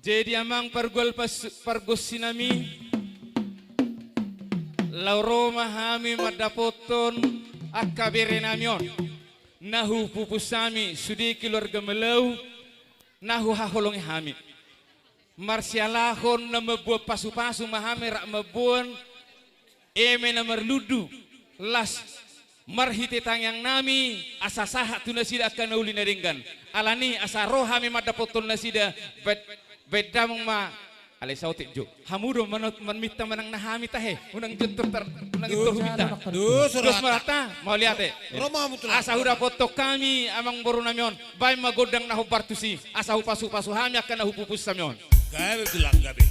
Jadi amang pargos sinami lauroma hami madapoton akabere namion nahu pupusami sudi keluarga melau nahu haholongi hami marsialahon na mabuah pasu-pasu mahami rak mabuan eme na marludu las marhite tangyang nami asa sahat tu nasida akan nauli naringgan alani asa rohami madapoton nasida bedamong ma alay sautik jo hamudo manmita manang nahami tahe unang jentur unang itur humita dos marata mau lihat asa huda foto kami amang boru namion bay magodang nahu partusi asa hu pasu hami akan nahu pupus samion gabe bilang gabe